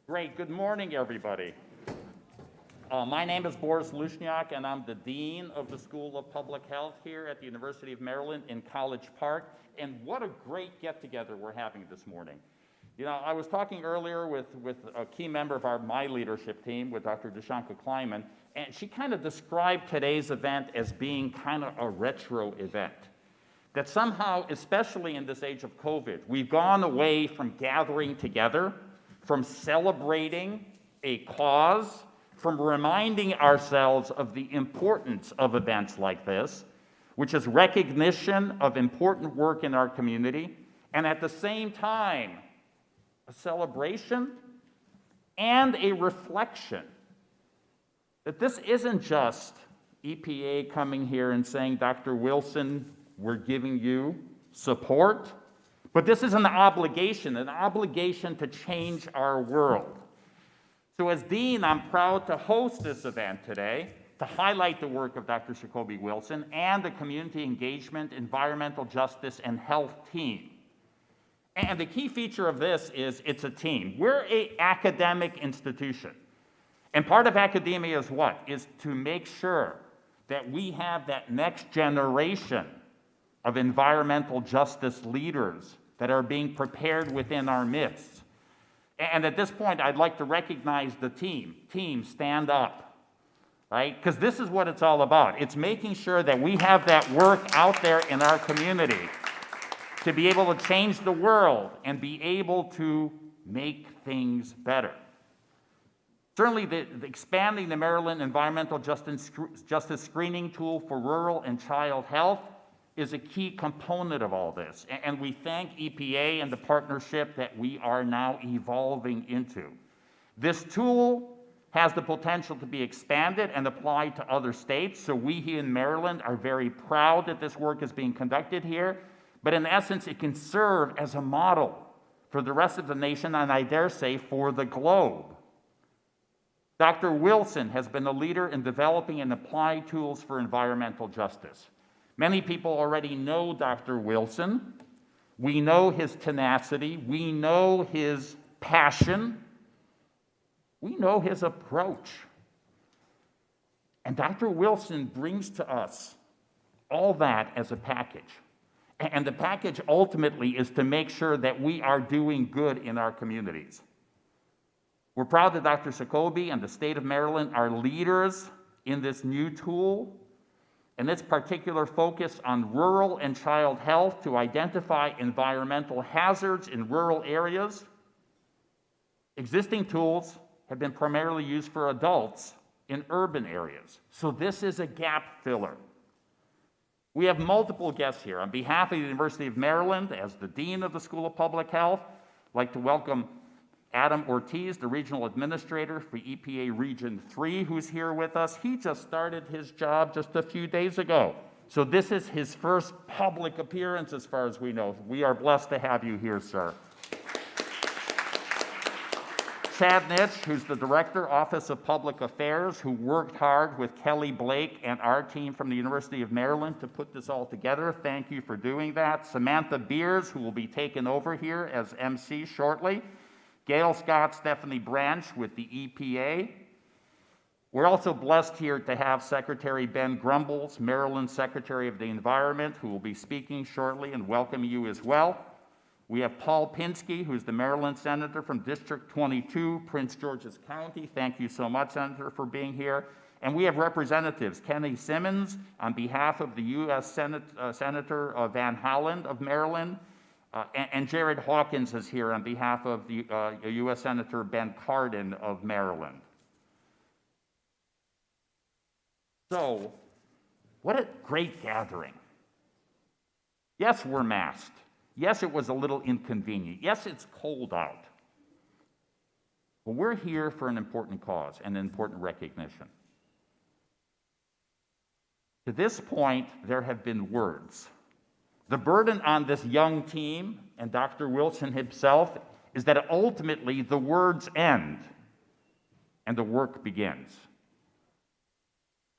Great. Good morning, everybody. My name is Boris Lushniak, and I'm the Dean of the School of Public Health here at the University of Maryland in College Park. And what a great get-together we're having this morning. You know, I was talking earlier with a key member of my leadership team, with Dr. Deshanka Kleiman, and she kind of described today's event as being kind of a retro event. That somehow, especially in this age of COVID, we've gone away from gathering together, from celebrating a cause, from reminding ourselves of the importance of events like this, which is recognition of important work in our community, and at the same time, a celebration and a reflection that this isn't just EPA coming here and saying, Dr. Wilson, we're giving you support, but this is an obligation to change our world. So as Dean, I'm proud to host this event today to highlight the work of Dr. Sacoby Wilson and the Community Engagement, Environmental Justice, and Health team. And the key feature of this is it's a team. We're an academic institution. And part of academia is what? Is to make sure that we have that next generation of environmental justice leaders that are being prepared within our midst. And at this point, I'd like to recognize the team. Team, stand up, right? Because this is what it's all about. It's making sure that we have that work out there in our community to be able to change the world and be able to make things better. Certainly, the expanding the Maryland Environmental Justice Screening Tool for rural and child health is a key component of all this. And we thank EPA and the partnership that we are now evolving into. This tool has the potential to be expanded and applied to other states. So we here in Maryland are very proud that this work is being conducted here. But in essence, it can serve as a model for the rest of the nation, and I dare say for the globe. Dr. Wilson has been a leader in developing and applying tools for environmental justice. Many people already know Dr. Wilson. We know his tenacity. We know his passion. We know his approach. And Dr. Wilson brings to us all that as a package. And the package ultimately is to make sure that we are doing good in our communities. We're proud that Dr. Sacoby and the state of Maryland are leaders in this new tool, and its particular focus on rural and child health to identify environmental hazards in rural areas. Existing tools have been primarily used for adults in urban areas, so this is a gap filler. We have multiple guests here. On behalf of the University of Maryland, as the Dean of the School of Public Health, I'd like to welcome Adam Ortiz, the Regional Administrator for EPA Region 3, who's here with us. He just started his job just a few days ago. So this is his first public appearance as far as we know. We are blessed to have you here, sir. Chad Nitch, who's the Director, Office of Public Affairs, who worked hard with Kelly Blake and our team from the University of Maryland to put this all together. Thank you for doing that. Samantha Beers, who will be taking over here as MC shortly. Gail Scott, Stephanie Branch with the EPA. We're also blessed here to have Secretary Ben Grumbles, Maryland Secretary of the Environment, who will be speaking shortly, and welcome you as well. We have Paul Penske, who's the Maryland Senator from District 22, Prince George's County. Thank you so much, Senator, for being here. And we have representatives, Kenny Simmons, on behalf of the U.S. Senator Van Hollen of Maryland, and Jared Hawkins is here on behalf of the U.S. Senator Ben Cardin of Maryland. So, what a great gathering. Yes, we're masked. Yes, it was a little inconvenient. Yes, it's cold out. But we're here for an important cause and an important recognition. To this point, there have been words. The burden on this young team and Dr. Wilson himself is that ultimately the words end and the work begins.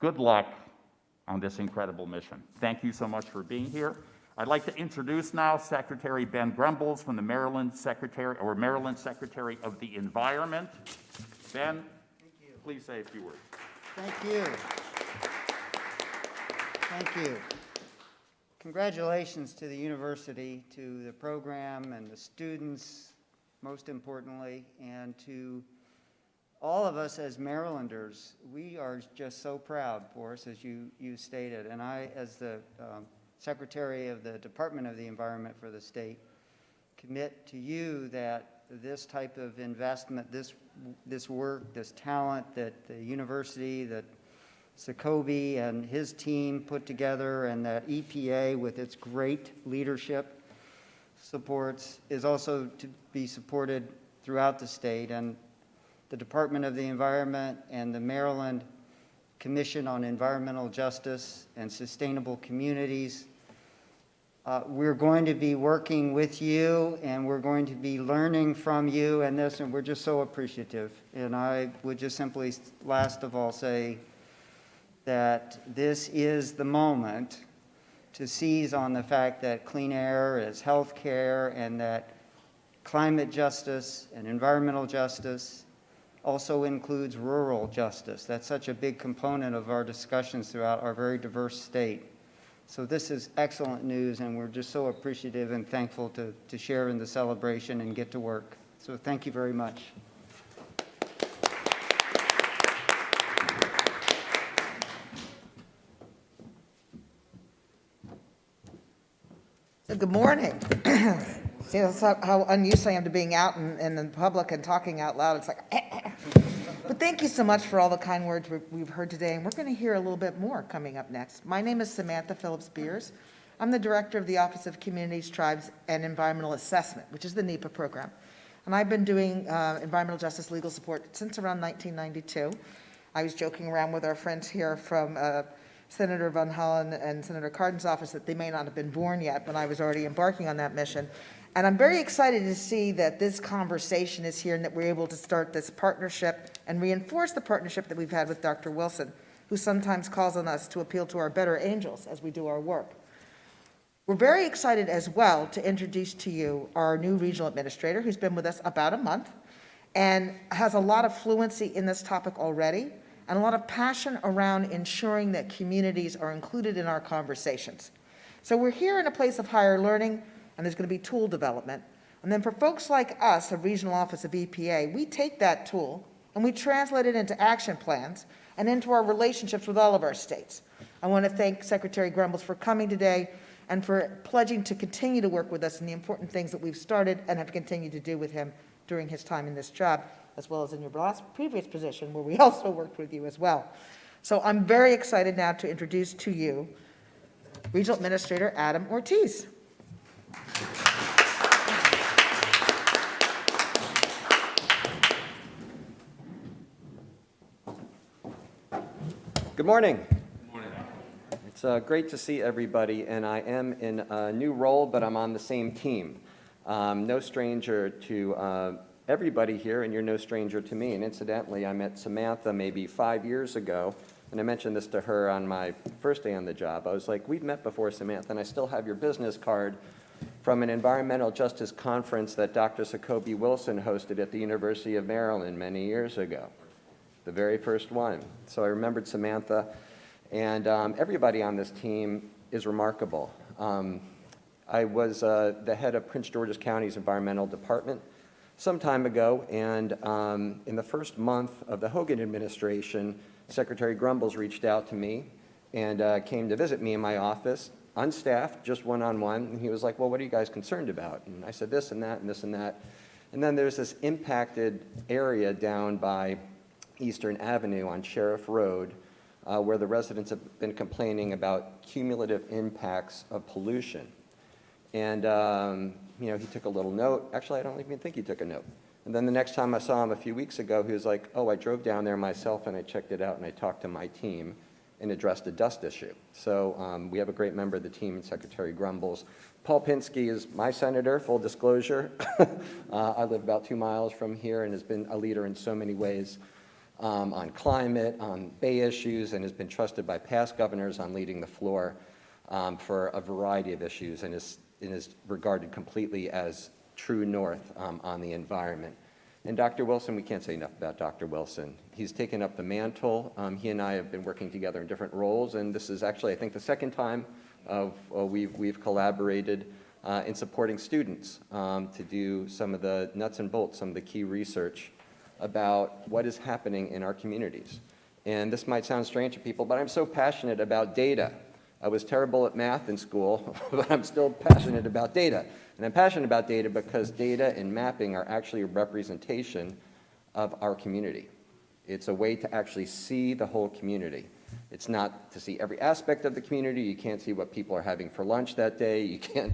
Good luck on this incredible mission. Thank you so much for being here. I'd like to introduce now Secretary Ben Grumbles from the Maryland Secretary of the Environment. Ben, please say a few words. Thank you. Thank you. Congratulations to the university, to the program and the students, most importantly, and to all of us as Marylanders. We are just so proud, Boris, as you stated, and I, as the Secretary of the Department of the Environment for the state, commit to you that this type of investment, this work, this talent that the university, that Sacoby and his team put together, and that EPA with its great leadership supports, is also to be supported throughout the state. And the Department of the Environment and the Maryland Commission on Environmental Justice and Sustainable Communities, we're going to be working with you, and we're going to be learning from you and this, and we're just so appreciative. And I would just simply, last of all, say that this is the moment to seize on the fact that clean air is health care, and that climate justice and environmental justice also includes rural justice. That's such a big component of our discussions throughout our very diverse state. So this is excellent news, and we're just so appreciative and thankful to share in the celebration and get to work. So thank you very much. Good morning. See, that's how unused I am to being out in the public and talking out loud. It's like, But thank you so much for all the kind words we've heard today, and we're going to hear a little bit more coming up next. My name is Samantha Phillips-Beers. I'm the director of the Office of Communities, Tribes, and Environmental Assessment, which is the NEPA program. And I've been doing environmental justice legal support since around 1992. I was joking around with our friends here from Senator Van Hollen and Senator Cardin's office that they may not have been born yet when I was already embarking on that mission. And I'm very excited to see that this conversation is here and that we're able to start this partnership and reinforce the partnership that we've had with Dr. Wilson, who sometimes calls on us to appeal to our better angels as we do our work. We're very excited as well to introduce to you our new regional administrator, who's been with us about a month and has a lot of fluency in this topic already, and a lot of passion around ensuring that communities are included in our conversations. So we're here in a place of higher learning, and there's going to be tool development. And then for folks like us, a regional office of EPA, we take that tool and we translate it into action plans and into our relationships with all of our states. I want to thank Secretary Grumbles for coming today and for pledging to continue to work with us in the important things that we've started and have continued to do with him during his time in this job, as well as in your previous position where we also worked with you as well. So I'm very excited now to introduce to you Regional Administrator Adam Ortiz. Good morning. Good morning. It's great to see everybody, and I am in a new role, but I'm on the same team. No stranger to everybody here, and you're no stranger to me. And incidentally, I met Samantha maybe 5 years ago, and I mentioned this to her on my first day on the job. I was like, we've met before, Samantha, and I still have your business card from an environmental justice conference that Dr. Sacoby Wilson hosted at the University of Maryland many years ago. The very first one. So I remembered Samantha, and everybody on this team is remarkable. I was the head of Prince George's County's environmental department some time ago, and in the first month of the Hogan administration, Secretary Grumbles reached out to me and came to visit me in my office, unstaffed, just one-on-one, and he was like, well, what are you guys concerned about? And I said this and that and this and that. And then there's this impacted area down by Eastern Avenue on Sheriff Road, where the residents have been complaining about cumulative impacts of pollution. And, you know, he took a little note. Actually, I don't even think he took a note. And then the next time I saw him a few weeks ago, he was like, oh, I drove down there myself and I checked it out and I talked to my team and addressed a dust issue. So we have a great member of the team, Secretary Grumbles. Paul Penske is my senator, full disclosure. I live about 2 miles from here and has been a leader in so many ways. On climate, on Bay issues, and has been trusted by past governors on leading the floor. for a variety of issues and is regarded completely as true north on the environment. And Dr. Wilson, we can't say enough about Dr. Wilson. He's taken up the mantle. He and I have been working together in different roles, and this is actually, I think, the second time we've collaborated in supporting students to do some of the nuts and bolts, some of the key research about what is happening in our communities. And this might sound strange to people, but I'm so passionate about data. I was terrible at math in school, but I'm still passionate about data. And I'm passionate about data because data and mapping are actually a representation of our community. It's a way to actually see the whole community. It's not to see every aspect of the community. You can't see what people are having for lunch that day. You can't,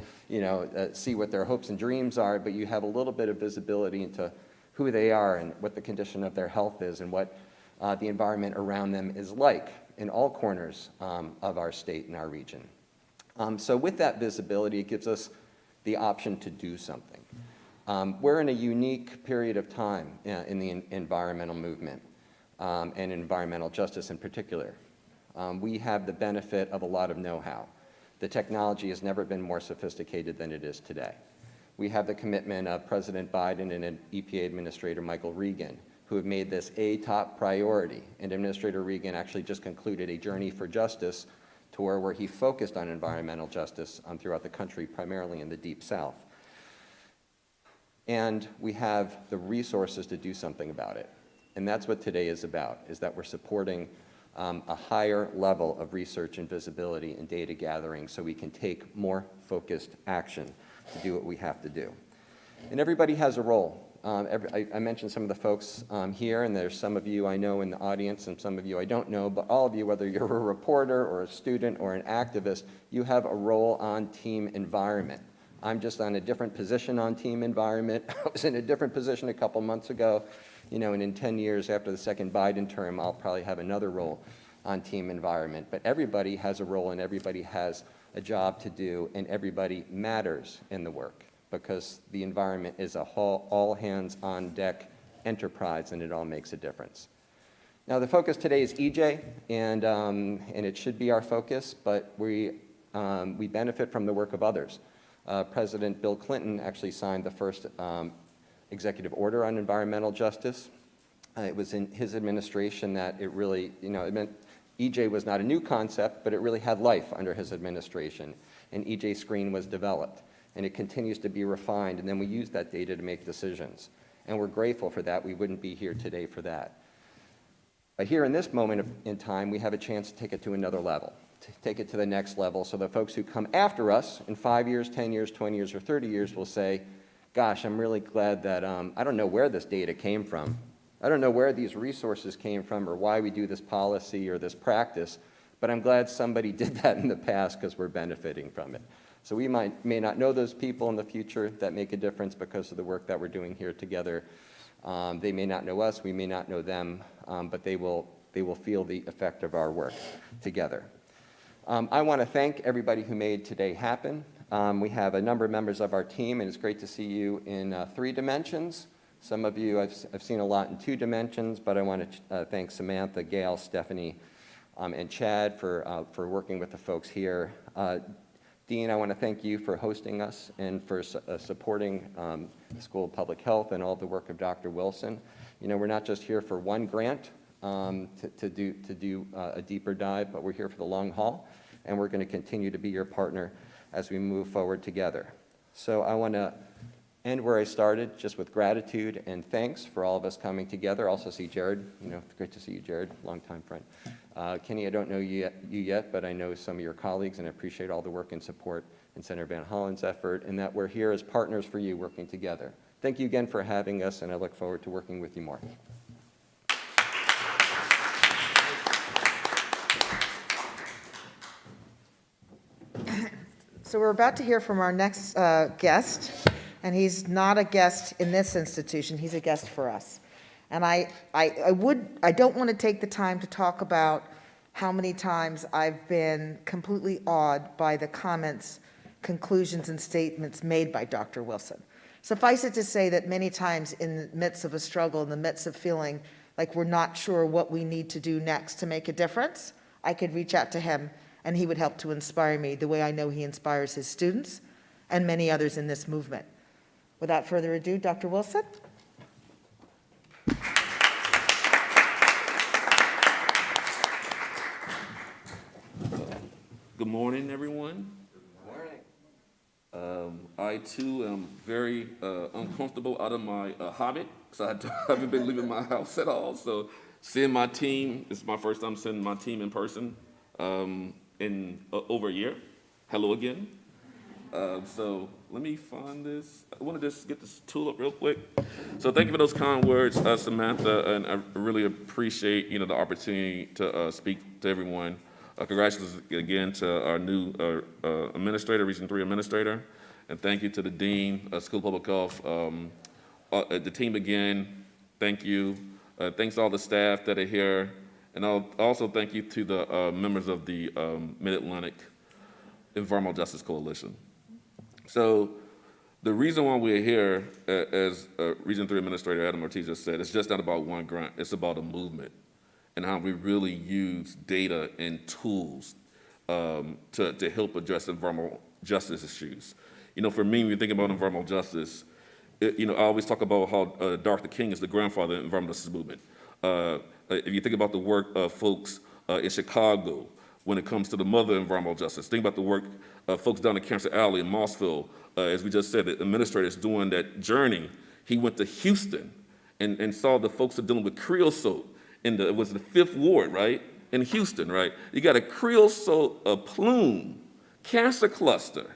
see what their hopes and dreams are, but you have a little bit of visibility into who they are and what the condition of their health is and what the environment around them is like in all corners of our state and our region. So with that visibility, it gives us the option to do something. We're in a unique period of time in the environmental movement and environmental justice in particular. We have the benefit of a lot of know-how. The technology has never been more sophisticated than it is today. We have the commitment of President Biden and EPA Administrator Michael Regan, who have made this a top priority. And Administrator Regan actually just concluded a Journey for Justice tour where he focused on environmental justice throughout the country, primarily in the Deep South. And we have the resources to do something about it. And that's what today is about, is that we're supporting a higher level of research and visibility and data gathering so we can take more focused action to do what we have to do. And everybody has a role. I mentioned some of the folks here, and there's some of you I know in the audience and some of you I don't know, but all of you, whether you're a reporter or a student or an activist, you have a role on team environment. I'm just on a different position on team environment. I was in a different position a couple months ago, and in 10 years after the second Biden term, I'll probably have another role on team environment. But everybody has a role and everybody has a job to do, and everybody matters in the work, because the environment is a whole, all-hands-on-deck enterprise, and it all makes a difference. Now, the focus today is EJ, and it should be our focus, but we benefit from the work of others. President Bill Clinton actually signed the first executive order on environmental justice. It was in his administration that it really, it meant EJ was not a new concept, but it really had life under his administration, and EJ Screen was developed. And it continues to be refined, and then we use that data to make decisions. And we're grateful for that. We wouldn't be here today for that. But here in this moment in time, we have a chance to take it to another level, to take it to the next level, so the folks who come after us in 5 years, 10 years, 20 years, or 30 years will say, gosh, I'm really glad that I don't know where this data came from. I don't know where these resources came from or why we do this policy or this practice, but I'm glad somebody did that in the past because we're benefiting from it. So we may not know those people in the future that make a difference because of the work that we're doing here together. They may not know us, we may not know them, but they will feel the effect of our work together. I want to thank everybody who made today happen. We have a number of members of our team, and it's great to see you in 3 dimensions. Some of you I've seen a lot in 2 dimensions, but I want to thank Samantha, Gail, Stephanie, and Chad for working with the folks here. Dean, I want to thank you for hosting us and for supporting the School of Public Health and all the work of Dr. Wilson. We're not just here for one grant to do a deeper dive, but we're here for the long haul, and we're going to continue to be your partner as we move forward together. So I want to end where I started, just with gratitude and thanks for all of us coming together. Also see Jared. It's great to see you, Jared, longtime friend. Kenny, I don't know you yet, but I know some of your colleagues, and I appreciate all the work and support in Senator Van Hollen's effort, and that we're here as partners for you working together. Thank you again for having us, and I look forward to working with you more. So we're about to hear from our next guest, and he's not a guest in this institution, he's a guest for us. And I don't want to take the time to talk about how many times I've been completely awed by the comments, conclusions, and statements made by Dr. Wilson. Suffice it to say that many times in the midst of a struggle, in the midst of feeling like we're not sure what we need to do next to make a difference, I could reach out to him and he would help to inspire me the way I know he inspires his students and many others in this movement. Without further ado, Dr. Wilson. Good morning, everyone. Good morning. I too am very uncomfortable out of my hobbit, because I haven't been leaving my house at all. So seeing my team, it's my first time seeing my team in person in over a year. Hello again. So let me find this. I want to just get this tool up real quick. So thank you for those kind words, Samantha, and I really appreciate the opportunity to speak to everyone. Congratulations again to our new administrator, Region 3 administrator, and thank you to the Dean, School of Public Health, the team again, thank you. Thanks to all the staff that are here, and I'll also thank you to the members of the Mid-Atlantic Environmental Justice Coalition. So the reason why we're here, as Region 3 Administrator Adam Ortiz just said, it's just not about one grant, it's about a movement and how we really use data and tools to help address environmental justice issues. For me, when you think about environmental justice, I always talk about how Dr. King is the grandfather of the environmental justice movement. If you think about the work of folks in Chicago, when it comes to the mother of environmental justice, think about the work of folks down in Cancer Alley in Mossville. As we just said, the administrator is doing that journey. He went to Houston and saw the folks that are dealing with creosote it was the 5th Ward, right, in Houston, right? You got a creosote plume cancer cluster.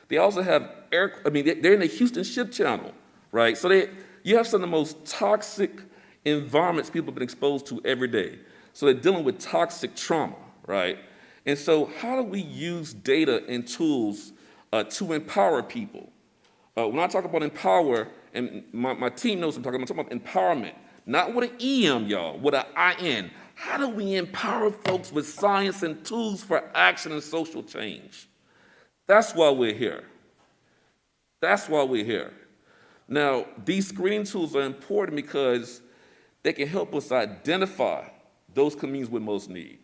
They also have they're in the Houston Ship Channel, right? So you have some of the most toxic environments people have been exposed to every day. So they're dealing with toxic trauma, right? And so how do we use data and tools to empower people? When I talk about empower, and my team knows I'm talking about empowerment, not with an EM, y'all, with an IN. How do we empower folks with science and tools for action and social change? That's why we're here. That's why we're here. Now, these screening tools are important because they can help us identify those communities with most need,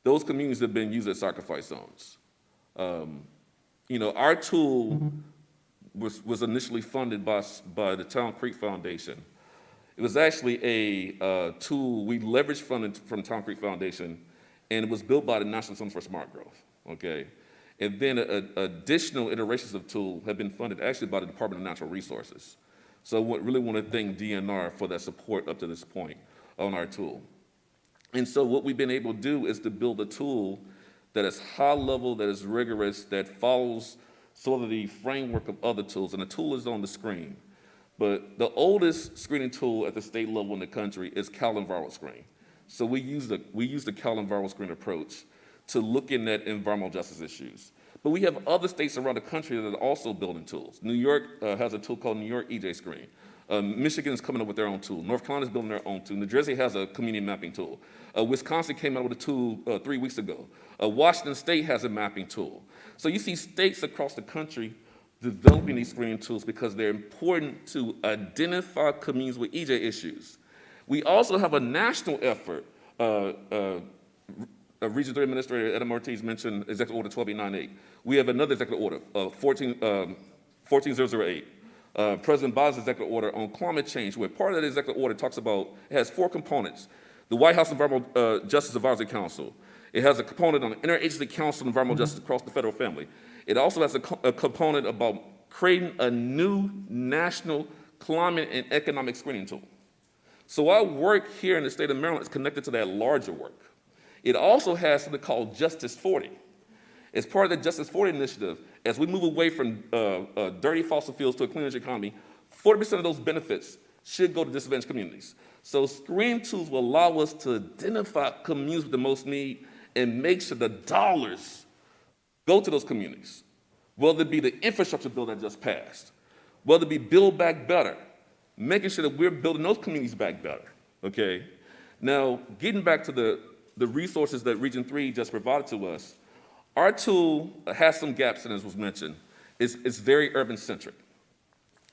those communities that have been used as sacrifice zones. Our tool was initially funded by the Town Creek Foundation. It was actually a tool we leveraged funding from Town Creek Foundation, and it was built by the National Center for Smart Growth, okay? And then additional iterations of tool have been funded actually by the Department of Natural Resources. So I really want to thank DNR for that support up to this point on our tool. And so what we've been able to do is to build a tool that is high level, that is rigorous, that follows sort of the framework of other tools, and the tool is on the screen. But the oldest screening tool at the state level in the country is CalEnviro Screen. So we use the CalEnviro Screen approach to looking at environmental justice issues. But we have other states around the country that are also building tools. New York has a tool called New York EJ Screen. Michigan is coming up with their own tool. North Carolina is building their own tool. New Jersey has a community mapping tool. Wisconsin came out with a tool 3 weeks ago. Washington State has a mapping tool. So you see states across the country developing these screening tools because they're important to identify communities with EJ issues. We also have a national effort. Region 3 Administrator Adam Ortiz mentioned Executive Order 12898. We have another Executive Order, 14008. President Biden's Executive Order on climate change, where part of that Executive Order talks about, it has 4 components. The White House Environmental Justice Advisory Council. It has a component on the Interagency Council on Environmental Justice across the federal family. It also has a component about creating a new national climate and economic screening tool. So our work here in the state of Maryland is connected to that larger work. It also has something called Justice 40. As part of the Justice 40 initiative, as we move away from dirty fossil fuels to a clean energy economy, 40% of those benefits should go to disadvantaged communities. So screening tools will allow us to identify communities with the most need and make sure the dollars go to those communities, whether it be the infrastructure bill that just passed, whether it be Build Back Better, making sure that we're building those communities back better, okay? Now, getting back to the resources that Region 3 just provided to us, our tool has some gaps in, as was mentioned. It's very urban-centric.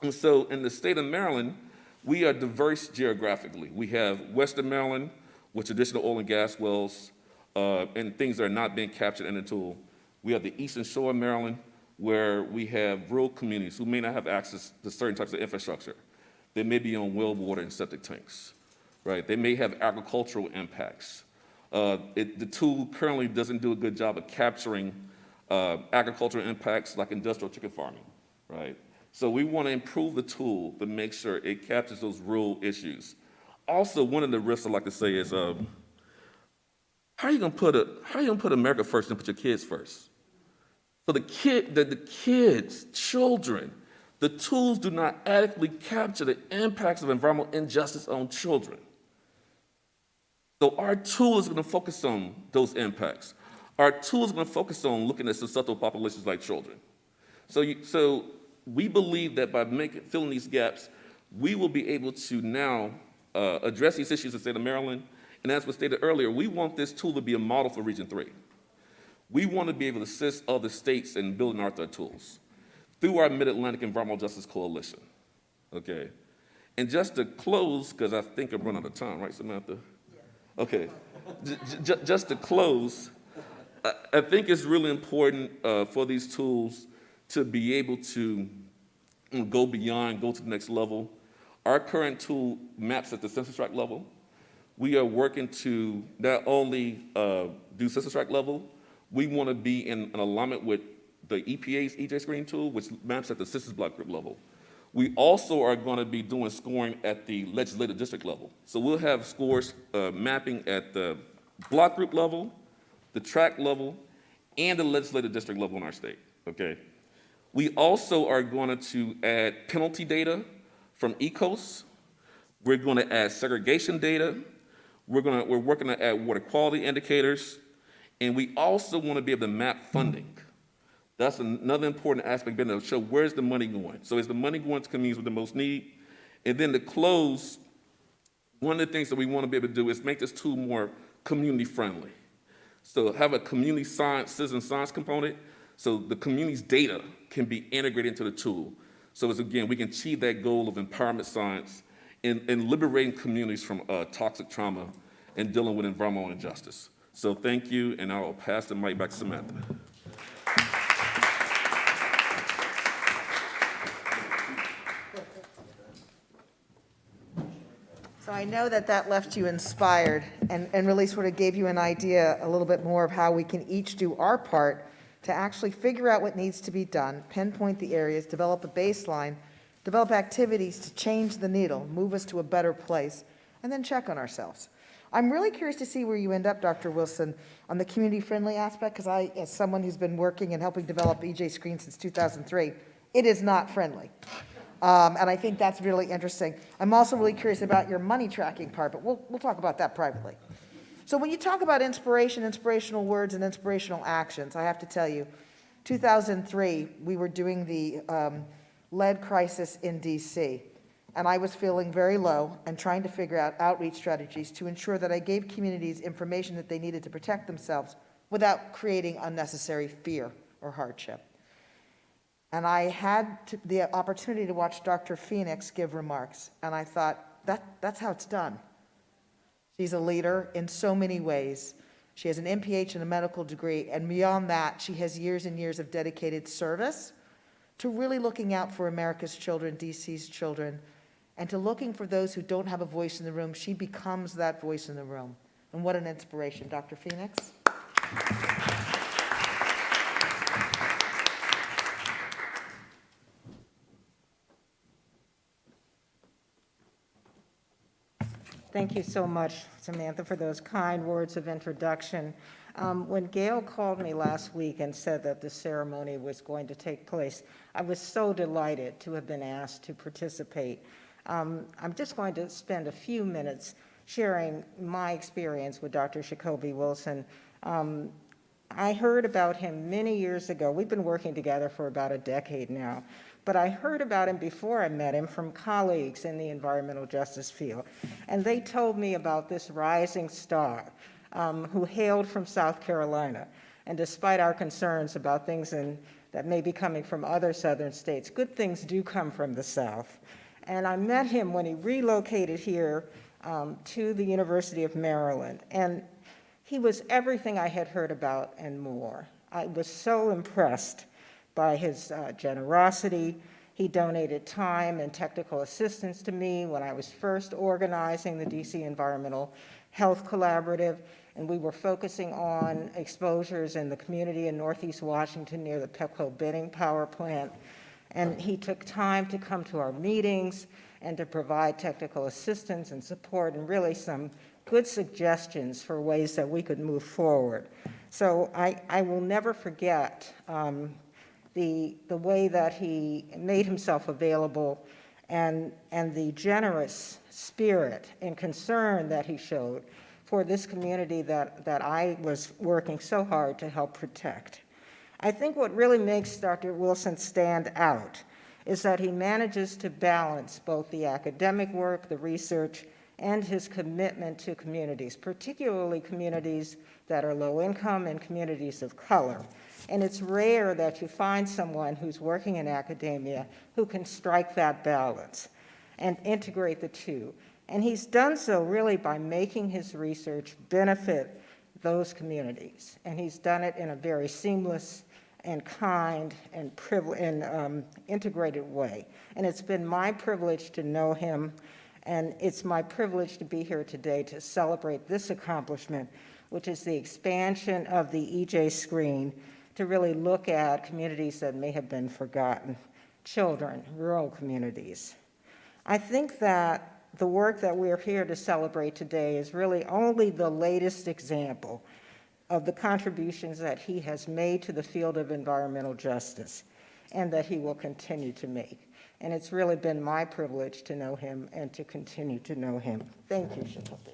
And so in the state of Maryland, we are diverse geographically. We have Western Maryland with traditional oil and gas wells, and things that are not being captured in the tool. We have the Eastern Shore of Maryland, where we have rural communities who may not have access to certain types of infrastructure. They may be on well water and septic tanks, right? They may have agricultural impacts. The tool currently doesn't do a good job of capturing agricultural impacts like industrial chicken farming, right? So we want to improve the tool to make sure it captures those rural issues. Also, one of the risks I like to say is, how are you gonna put America first and put your kids first? So the kids, children, the tools do not adequately capture the impacts of environmental injustice on children. So our tool is gonna focus on those impacts. Our tool is gonna focus on looking at susceptible populations like children. So we believe that by filling these gaps, we will be able to now address these issues in the state of Maryland. And as was stated earlier, we want this tool to be a model for Region 3. We want to be able to assist other states in building our tools through our Mid-Atlantic Environmental Justice Coalition, okay? And just to close, because I think I've run out of time, right, Samantha? Okay, just to close, I think it's really important for these tools to be able to go beyond, go to the next level. Our current tool maps at the census tract level. We are working to not only do census tract level, we want to be in an alignment with the EPA's EJ screening tool, which maps at the census block group level. We also are going to be doing scoring at the legislative district level. So we'll have scores mapping at the block group level, the tract level, and the legislative district level in our state, okay? We also are going to add penalty data from ECOS. We're going to add segregation data. We're working to add water quality indicators. And we also want to be able to map funding. That's another important aspect, being able to show where's the money going. So is the money going to communities with the most need? And then to close, one of the things that we want to be able to do is make this tool more community friendly. So have a community science, citizen science component, so the community's data can be integrated into the tool. So as again, we can achieve that goal of empowerment science and liberating communities from toxic trauma and dealing with environmental injustice. So thank you, and I will pass the mic back to Samantha. So I know that left you inspired and really sort of gave you an idea a little bit more of how we can each do our part to actually figure out what needs to be done, pinpoint the areas, develop a baseline, develop activities to change the needle, move us to a better place, and then check on ourselves. I'm really curious to see where you end up, Dr. Wilson, on the community-friendly aspect, because I, as someone who's been working and helping develop EJ Screen since 2003, it is not friendly. And I think that's really interesting. I'm also really curious about your money tracking part, but we'll talk about that privately. So when you talk about inspiration, inspirational words, and inspirational actions, I have to tell you, 2003, we were doing the lead crisis in DC, and I was feeling very low and trying to figure out outreach strategies to ensure that I gave communities information that they needed to protect themselves without creating unnecessary fear or hardship. And I had the opportunity to watch Dr. Phoenix give remarks, and I thought, that's how it's done. She's a leader in so many ways. She has an MPH and a medical degree, and beyond that, she has years and years of dedicated service to really looking out for America's children, DC's children, and to looking for those who don't have a voice in the room. She becomes that voice in the room. And what an inspiration. Dr. Phoenix? Thank you so much, Samantha, for those kind words of introduction. When Gail called me last week and said that the ceremony was going to take place, I was so delighted to have been asked to participate. I'm just going to spend a few minutes sharing my experience with Dr. Sacoby Wilson. I heard about him many years ago. We've been working together for about a decade now. But I heard about him before I met him from colleagues in the environmental justice field. And they told me about this rising star who hailed from South Carolina. And despite our concerns about things that may be coming from other southern states, good things do come from the South. And I met him when he relocated here to the University of Maryland. And He was everything I had heard about and more. I was so impressed by his generosity. He donated time and technical assistance to me when I was first organizing the DC Environmental Health Collaborative, and we were focusing on exposures in the community in Northeast Washington near the Pepco Binning power plant. And he took time to come to our meetings and to provide technical assistance and support and really some good suggestions for ways that we could move forward. So I will never forget the way that he made himself available and the generous spirit and concern that he showed for this community that I was working so hard to help protect. I think what really makes Dr. Wilson stand out is that he manages to balance both the academic work, the research, and his commitment to communities, particularly communities that are low income and communities of color. And it's rare that you find someone who's working in academia who can strike that balance and integrate the two. And he's done so really by making his research benefit those communities. And he's done it in a very seamless and kind and integrated way. And it's been my privilege to know him, and it's my privilege to be here today to celebrate this accomplishment, which is the expansion of the EJ screen to really look at communities that may have been forgotten, children, rural communities. I think that the work that we're here to celebrate today is really only the latest example of the contributions that he has made to the field of environmental justice and that he will continue to make. And it's really been my privilege to know him and to continue to know him. Thank you, Sacoby.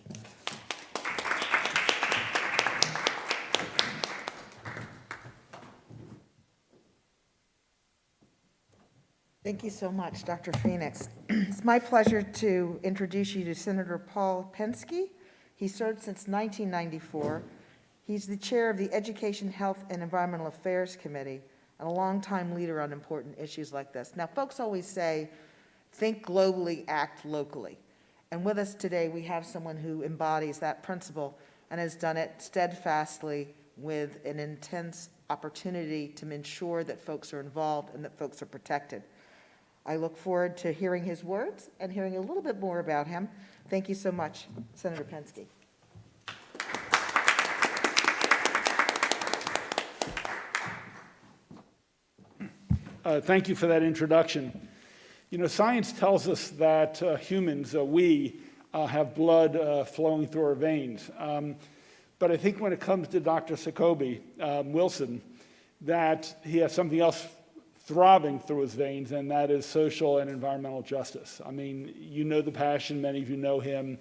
Thank you so much, Dr. Phoenix. It's my pleasure to introduce you to Senator Paul Penske. He served since 1994. He's the chair of the Education, Health, and Environmental Affairs Committee and a longtime leader on important issues like this. Now, folks always say, think globally, act locally. And with us today, we have someone who embodies that principle and has done it steadfastly with an intense opportunity to ensure that folks are involved and that folks are protected. I look forward to hearing his words and hearing a little bit more about him. Thank you so much, Senator Penske. Thank you for that introduction. You know, science tells us that humans, we, have blood flowing through our veins. But I think when it comes to Dr. Sacoby Wilson, that he has something else throbbing through his veins, and that is social and environmental justice. I mean, you know the passion, many of you know him.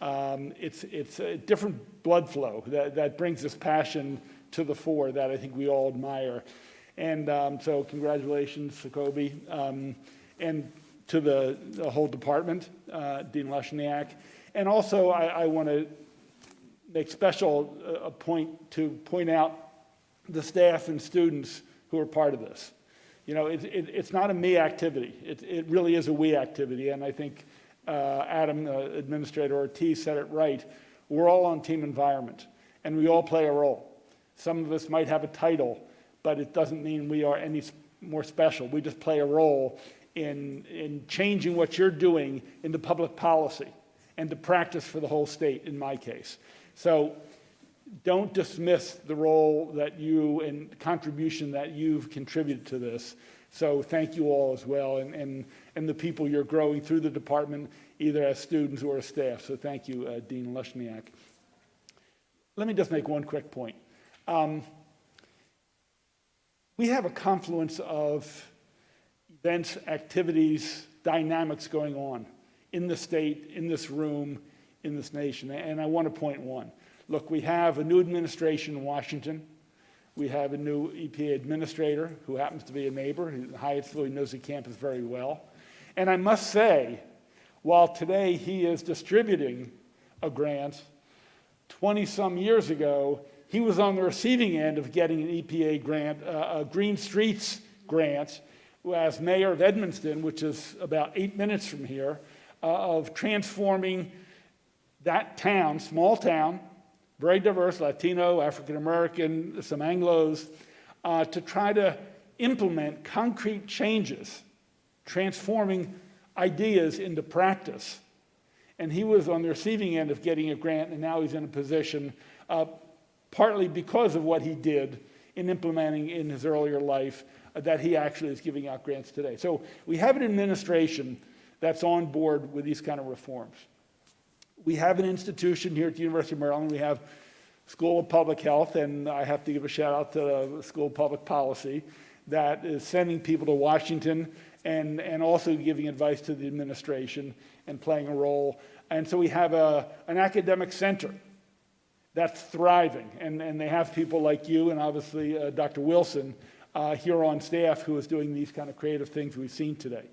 It's a different blood flow that brings this passion to the fore that I think we all admire. And so congratulations, Sacoby, and to the whole department, Dean Lushniak. And also I want to make special a point to point out the staff and students who are part of this. You know, it's not a me activity. It really is a we activity. And I think Adam, Administrator Ortiz, said it right. We're all on team environment, and we all play a role. Some of us might have a title, but it doesn't mean we are any more special. We just play a role in changing what you're doing into public policy and to practice for the whole state, in my case. So don't dismiss the role that you and contribution that you've contributed to this. So thank you all as well, and the people you're growing through the department, either as students or as staff. So thank you, Dean Lushniak. Let me just make one quick point. We have a confluence of events, activities, dynamics going on in the state, in this room, in this nation, and I want to point one. Look, we have a new administration in Washington. We have a new EPA administrator who happens to be a neighbor in Hyattsville. He knows the campus very well. And I must say, while today he is distributing a grant, 20-some years ago, he was on the receiving end of getting an EPA grant, a Green Streets grant, as mayor of Edmonston, which is about 8 minutes from here, of transforming that town, small town, very diverse, Latino, African American, some Anglos, to try to implement concrete changes, transforming ideas into practice. And he was on the receiving end of getting a grant, and now he's in a position, partly because of what he did in implementing in his earlier life, that he actually is giving out grants today. So we have an administration that's on board with these kind of reforms. We have an institution here at the University of Maryland. We have School of Public Health, and I have to give a shout out to the School of Public Policy that is sending people to Washington and also giving advice to the administration and playing a role. And so we have an academic center that's thriving, and they have people like you and obviously Dr. Wilson here on staff who is doing these kind of creative things we've seen today.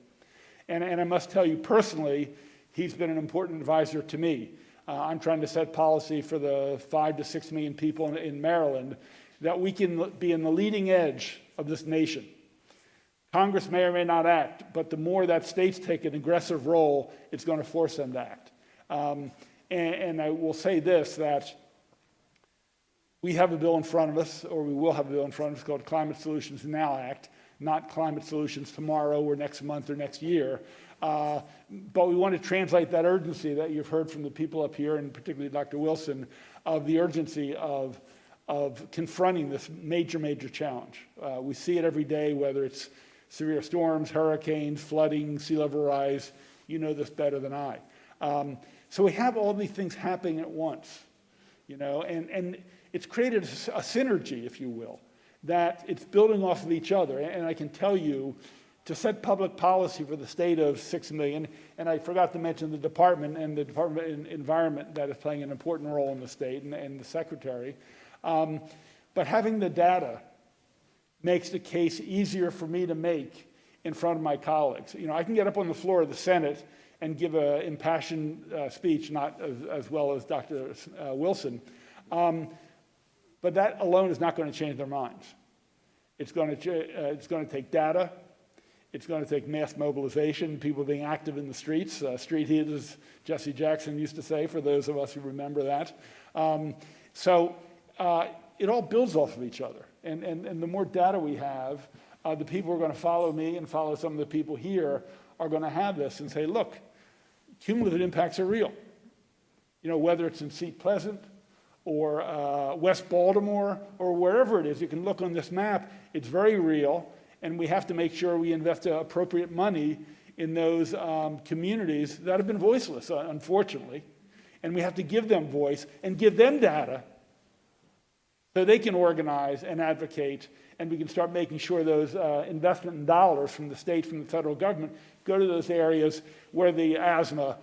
And I must tell you personally, he's been an important advisor to me. I'm trying to set policy for the 5 to 6 million people in Maryland that we can be in the leading edge of this nation. Congress may or may not act, but the more that states take an aggressive role, it's going to force them to act. And I will say this, that we have a bill in front of us, or we will have a bill in front of us called Climate Solutions Now Act, not Climate Solutions tomorrow or next month or next year. But we want to translate that urgency that you've heard from the people up here, and particularly Dr. Wilson, of the urgency of confronting this major, major challenge. We see it every day, whether it's severe storms, hurricanes, flooding, sea level rise. You know this better than I. So we have all these things happening at once, and it's created a synergy, if you will, that it's building off of each other. And I can tell you, to set public policy for the state of 6 million, and I forgot to mention the department and the Department of Environment that is playing an important role in the state, and the secretary. But having the data makes the case easier for me to make in front of my colleagues. I can get up on the floor of the Senate and give an impassioned speech, not as well as Dr. Wilson, but that alone is not going to change their minds. It's going to take data. It's going to take mass mobilization, people being active in the streets. Street heat, as Jesse Jackson used to say, for those of us who remember that. So it all builds off of each other. And the more data we have, the people who are going to follow me and follow some of the people here are going to have this and say, look, cumulative impacts are real. Whether it's in Seat Pleasant or West Baltimore or wherever it is, you can look on this map, it's very real. And we have to make sure we invest appropriate money in those communities that have been voiceless, unfortunately. And we have to give them voice and give them data so they can organize and advocate, and we can start making sure those investment in dollars from the state, from the federal government, go to those areas where the asthma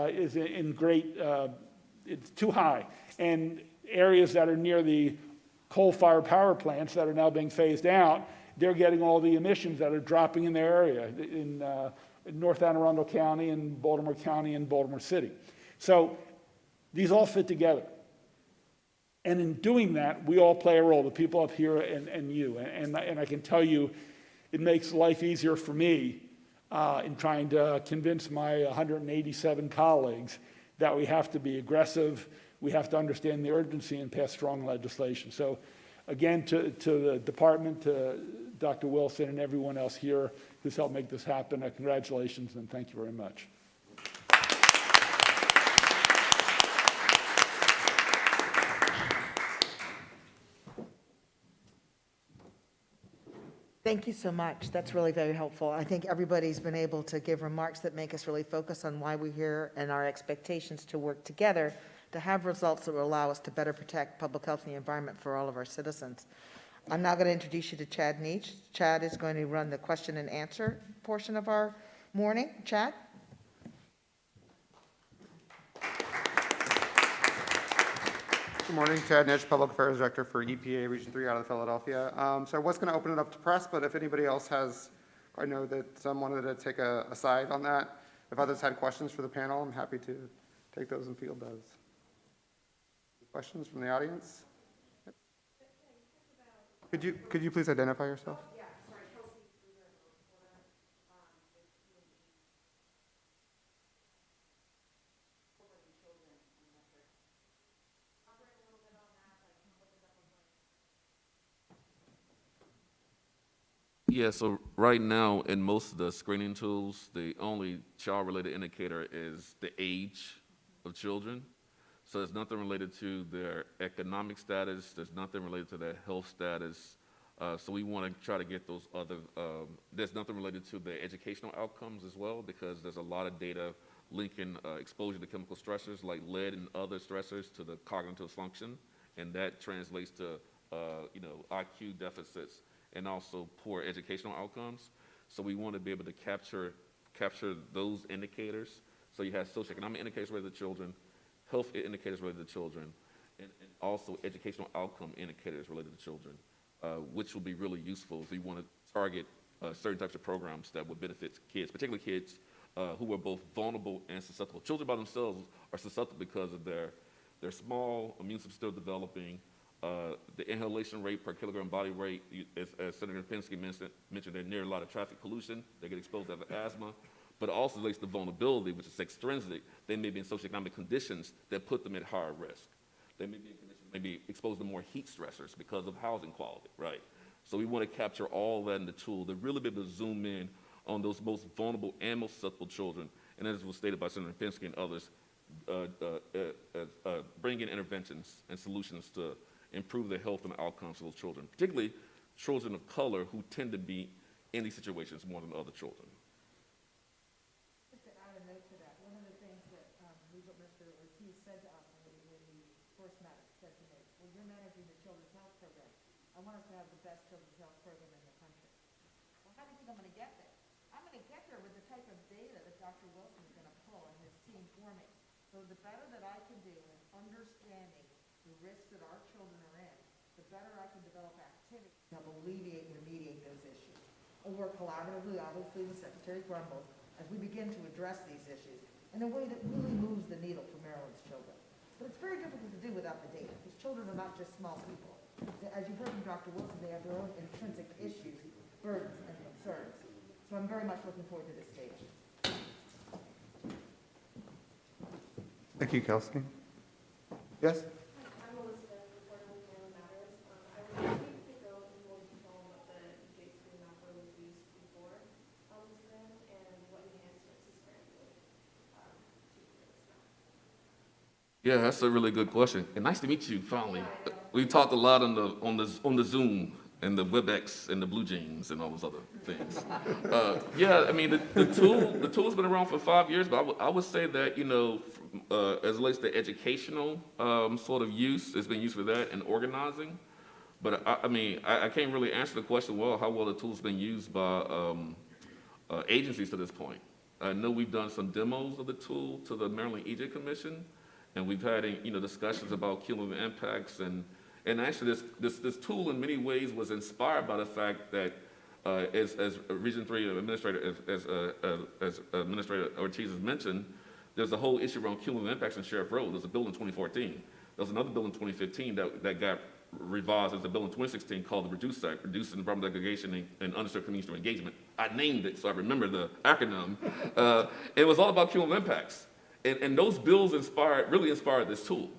is in great, it's too high, and areas that are near the coal-fired power plants that are now being phased out, they're getting all the emissions that are dropping in their area, in North Anne Arundel County and Baltimore County and Baltimore City. So these all fit together. And in doing that, we all play a role, the people up here and you. And I can tell you, it makes life easier for me in trying to convince my 187 colleagues that we have to be aggressive, we have to understand the urgency and pass strong legislation. So again, to the department, to Dr. Wilson and everyone else here who's helped make this happen, congratulations and thank you very much. Thank you so much. That's really very helpful. I think everybody's been able to give remarks that make us really focus on why we're here and our expectations to work together to have results that will allow us to better protect public health and the environment for all of our citizens. I'm now going to introduce you to Chad Neach. Chad is going to run the question and answer portion of our morning. Chad? Good morning, Chad Neach, Public Affairs Director for EPA Region 3 out of Philadelphia. So I was going to open it up to press, but if anybody else has, I know that some wanted to take a side on that. If others had questions for the panel, I'm happy to take those and field those. Questions from the audience? Could you please identify yourself? Yeah, so right now, in most of the screening tools, the only child-related indicator is the age of children. So there's nothing related to their economic status, there's nothing related to their health status. So we want to try to get those other, there's nothing related to their educational outcomes as well, because there's a lot of data linking exposure to chemical stressors like lead and other stressors to the cognitive function, and that translates to, IQ deficits and also poor educational outcomes. So we want to be able to capture those indicators. So you have socioeconomic indicators related to children, health indicators related to children, and also educational outcome indicators related to children, which will be really useful if we want to target certain types of programs that would benefit kids, particularly kids who are both vulnerable and susceptible. Children by themselves are susceptible because of their small, immune system still developing. The inhalation rate per kilogram body weight, as Senator Penske mentioned, they're near a lot of traffic pollution. They get exposed to asthma, but it also relates to vulnerability, which is extrinsic. They may be in socioeconomic conditions that put them at higher risk. They may be in conditions, maybe exposed to more heat stressors because of housing quality, right? So we want to capture all that in the tool to really be able to zoom in on those most vulnerable and most susceptible children. And as was stated by Senator Penske and others, bring in interventions and solutions to improve the health and outcomes of those children, particularly children of color who tend to be in these situations more than other children. Just to add a note to that, one of the things that Mr. Ortiz said to us when we first met, said to me, well, you're managing the children's health program. I want us to have the best children's health program in the country. Well, how do you think I'm going to get there? I'm going to get there with the type of data that Dr. Wilson is going to pull and his team for me. So the better that I can do in understanding the risks that our children are in, the better I can develop activities to help alleviate and remediate those issues. And work collaboratively, obviously, with Secretary Grumble as we begin to address these issues in a way that really moves the needle for Maryland's children. But it's very difficult to do without the data, because children are not just small people. As you heard from Dr. Wilson, they have their own intrinsic issues, burdens, and concerns. So I'm very much looking forward to this data. Thank you, Kelsey. Yes? I'm Elizabeth, reporter with Maryland Matters. I was hoping to go into more detail on what the EPA screen mapper was used before this grant and what enhancements this grant would do for this map. Yeah, that's a really good question. And nice to meet you, finally. We talked a lot on the Zoom and the WebEx and the Blue Jeans and all those other things. Yeah, I mean, the tool's been around for 5 years, but I would say that, as it relates to educational sort of use, it's been used for that and organizing. But I can't really answer the question, well, how well the tool's been used by agencies to this point. I know we've done some demos of the tool to the Maryland EJ Commission, and we've had, discussions about cumulative impacts, and actually this tool in many ways was inspired by the fact that as Region 3 Administrator, as Administrator Ortiz has mentioned, there's a whole issue around cumulative impacts on Sheriff Road. There's a bill in 2014. There was another bill in 2015 that got revised. There's a bill in 2016 called the REDUCE Act, Reducing Environmental Degradation and Underserved Community Engagement. I named it, so I remember the acronym. It was all about cumulative impacts. And those bills really inspired this tool.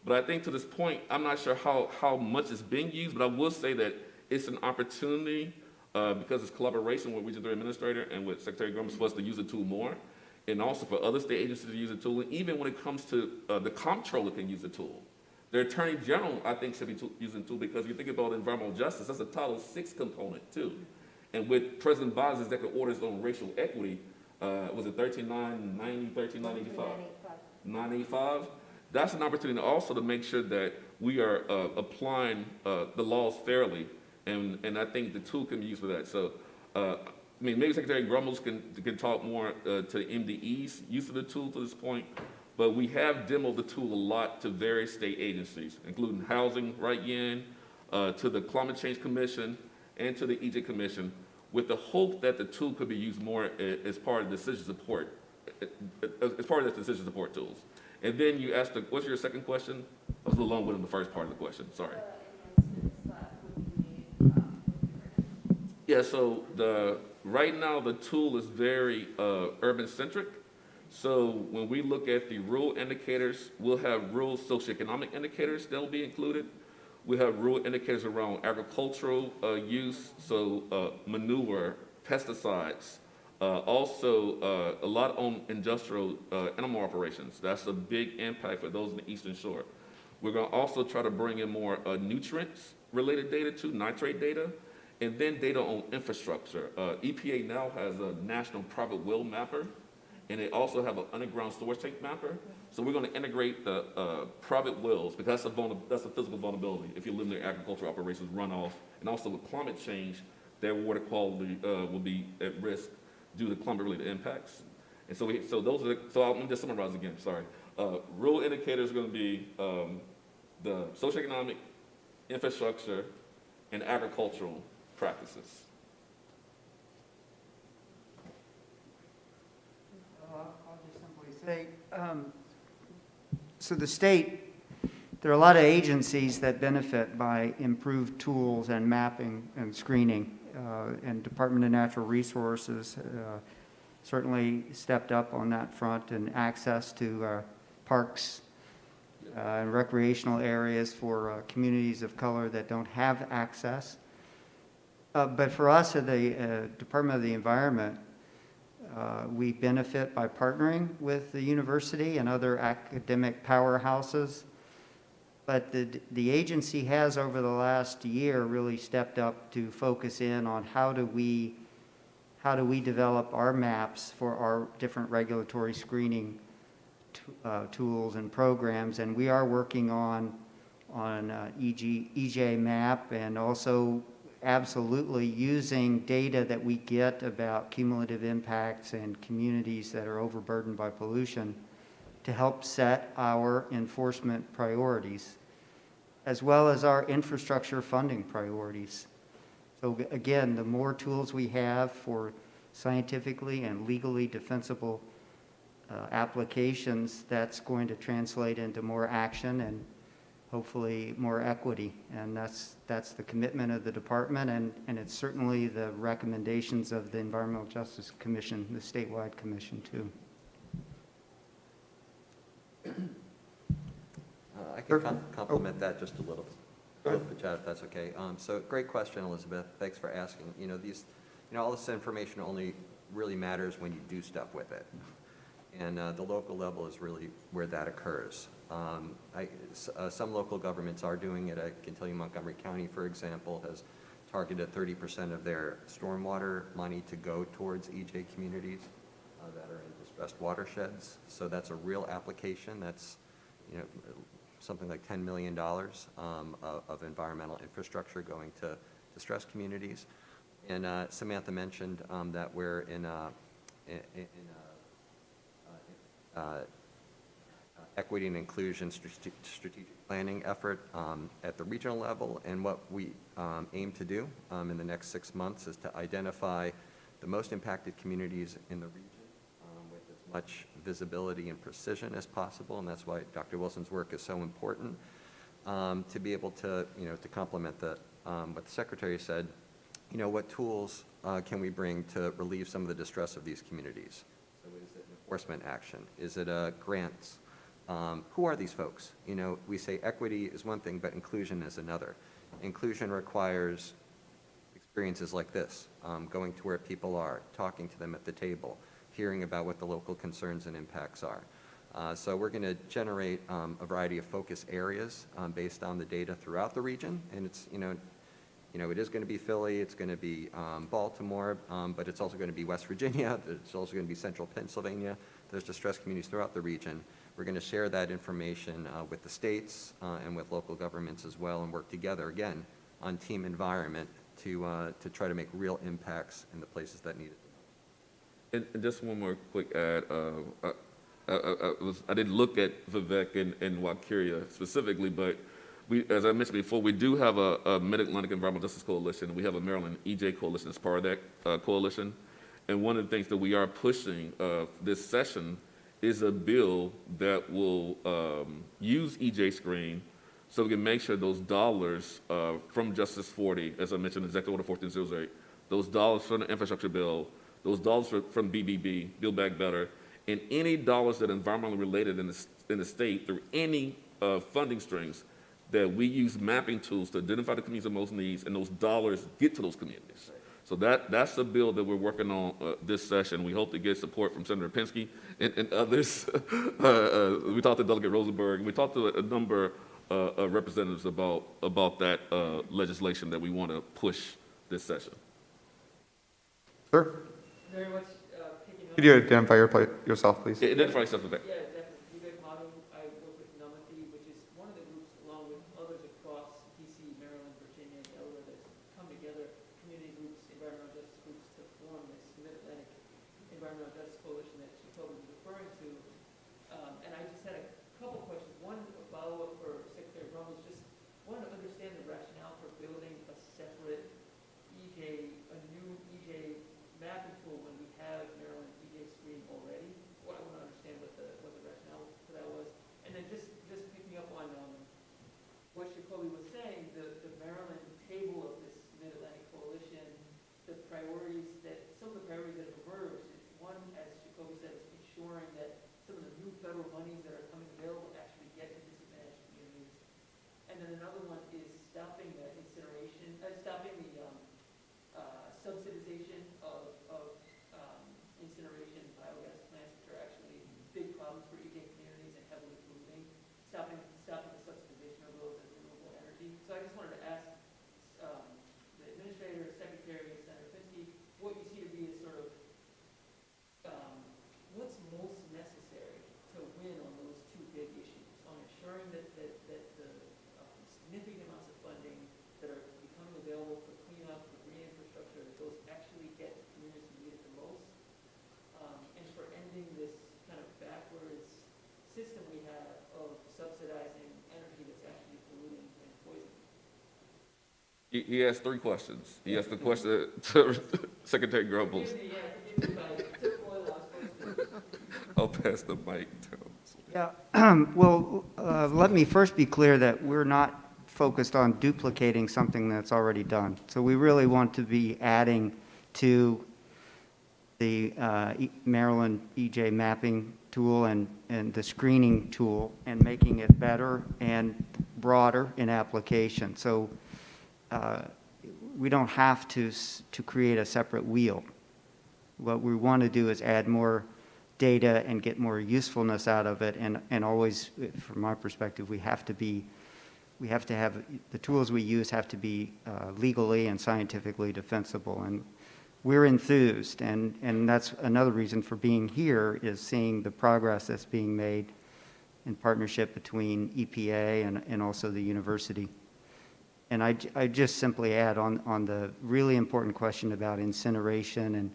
But I think to this point, I'm not sure how much it's being used, but I will say that it's an opportunity because it's collaboration with Region 3 Administrator and with Secretary Grumble for us to use the tool more, and also for other state agencies to use the tool. And even when it comes to the comptroller can use the tool. The Attorney General, I think, should be using the tool because if you think about environmental justice, that's a Title VI component too. And with President Biden's executive orders on racial equity, was it 1390, 1395? 985? That's an opportunity also to make sure that we are applying the laws fairly, and I think the tool can be used for that. So, maybe Secretary Grumbles can talk more to MDE's use of the tool to this point, but we have demoed the tool a lot to various state agencies, including Housing, right, Yen, to the Climate Change Commission, and to the EJ Commission, with the hope that the tool could be used more as part of decision support, as part of the decision support tools. And then you asked, what's your second question? I was a little long with the first part of the question, sorry. Yeah, so right now the tool is very urban-centric. So when we look at the rural indicators, we'll have rural socioeconomic indicators that'll be included. We have rural indicators around agricultural use, so manure, pesticides, also a lot on industrial animal operations. That's a big impact for those in the Eastern Shore. We're going to also try to bring in more nutrients-related data too, nitrate data, and then data on infrastructure. EPA now has a national private well mapper, and they also have an underground storage tank mapper. So we're going to integrate the private wells, because that's a physical vulnerability if you live near agricultural operations, runoff, and also with climate change, their water quality will be at risk due to climate-related impacts. And so let me just summarize again, sorry. Rural indicators are going to be the socioeconomic, infrastructure, and agricultural practices. I'll just simply say, so the state, there are a lot of agencies that benefit by improved tools and mapping and screening, and Department of Natural Resources certainly stepped up on that front, and access to parks and recreational areas for communities of color that don't have access. But for us at the Department of the Environment, we benefit by partnering with the university and other academic powerhouses. But the agency has, over the last year, really stepped up to focus in on how do we develop our maps for our different regulatory screening tools and programs. And we are working on EJ map, and also absolutely using data that we get about cumulative impacts and communities that are overburdened by pollution to help set our enforcement priorities, as well as our infrastructure funding priorities. So again, the more tools we have for scientifically and legally defensible applications, that's going to translate into more action and hopefully more equity. And that's the commitment of the department, and it's certainly the recommendations of the Environmental Justice Commission, the statewide commission too. I can complement that just a little bit, Chad, if that's okay. So great question, Elizabeth. Thanks for asking. All this information only really matters when you do stuff with it. And the local level is really where that occurs. Some local governments are doing it. I can tell you Montgomery County, for example, has targeted 30% of their stormwater money to go towards EJ communities that are in distressed watersheds. So that's a real application. That's something like $10 million of environmental infrastructure going to distressed communities. And Samantha mentioned that we're in equity and inclusion strategic planning effort at the regional level. And what we aim to do in the next 6 months is to identify the most impacted communities in the region with as much visibility and precision as possible. And that's why Dr. Wilson's work is so important, to be able to, to complement what the Secretary said. What tools can we bring to relieve some of the distress of these communities? So is it enforcement action? Is it grants? Who are these folks? We say equity is one thing, but inclusion is another. Inclusion requires experiences like this, going to where people are, talking to them at the table, hearing about what the local concerns and impacts are. So we're going to generate a variety of focus areas based on the data throughout the region, and it's, it is going to be Philly, it's going to be Baltimore, but it's also going to be West Virginia, it's also going to be central Pennsylvania. There's distressed communities throughout the region. We're going to share that information with the states and with local governments as well, and work together, again, on team environment to try to make real impacts in the places that need it. And just one more quick add. I didn't look at Vivek and Waukeria specifically, but as I mentioned before, we do have a Mid-Atlantic Environmental Justice Coalition. We have a Maryland EJ Coalition as part of that coalition. And one of the things that we are pushing this session is a bill that will use EJ Screen so we can make sure those dollars from Justice 40, as I mentioned, Executive Order 1408, those dollars from the infrastructure bill, those dollars from BBB, Build Back Better, and any dollars that are environmentally related in the state through any funding strings, that we use mapping tools to identify the communities of most needs, and those dollars get to those communities. So that's the bill that we're working on this session. We hope to get support from Senator Penske and others. We talked to Delegate Rosenberg. We talked to a number of representatives about that legislation that we want to push this session. Sir, Very much picking up. could you identify yourself, please? Identify yourself with that. Yeah, definitely. Vivek Madhu, I work with Namathi, which is one of the groups, along with others across DC, Maryland, Virginia, and Delaware, that's come together, community groups, environmental justice groups, to form this Mid-Atlantic Environmental Justice Coalition that Jacoby was referring to. And I just had a couple questions. One, a follow-up for Secretary Brumbles, just wanted to understand the rationale for building a separate a new EJ mapping tool when we have Maryland EJ Stream already. Well, I want to understand what the rationale for that was. And then just picking up on what Jacoby was saying, the Maryland table of this Mid-Atlantic Coalition, some of the priorities that have emerged, is one, as Jacoby said, is ensuring that some of the new federal monies that are coming available actually get to disadvantaged communities. And then another one is stopping the incineration, stopping the subsidization of incineration biogas plants, which are actually big problems for EJ communities and heavily polluting. Stopping the subsidization of those as renewable energy. So I just wanted to ask the administrator, secretary, Senator Penske, what you see to be as sort of what's most necessary to win on those two big issues, on ensuring that the significant amounts of funding that are becoming available for cleanup, for green infrastructure, that those actually get to communities who need it the most, and for ending this kind of backwards system we have of subsidizing energy that's actually polluting and poisoning. He asked three questions. He asked the question to Secretary Grumbles. Forgive me if I took oil I was supposed to. I'll pass the mic to him. Yeah, well, let me first be clear that we're not focused on duplicating something that's already done. So we really want to be adding to the Maryland EJ mapping tool and the screening tool and making it better and broader in application. So we don't have to create a separate wheel. What we want to do is add more data and get more usefulness out of it, and always, from my perspective, we have to have, the tools we use have to be legally and scientifically defensible, and we're enthused, and that's another reason for being here, is seeing the progress that's being made in partnership between EPA and also the university. And I just simply add on the really important question about incineration and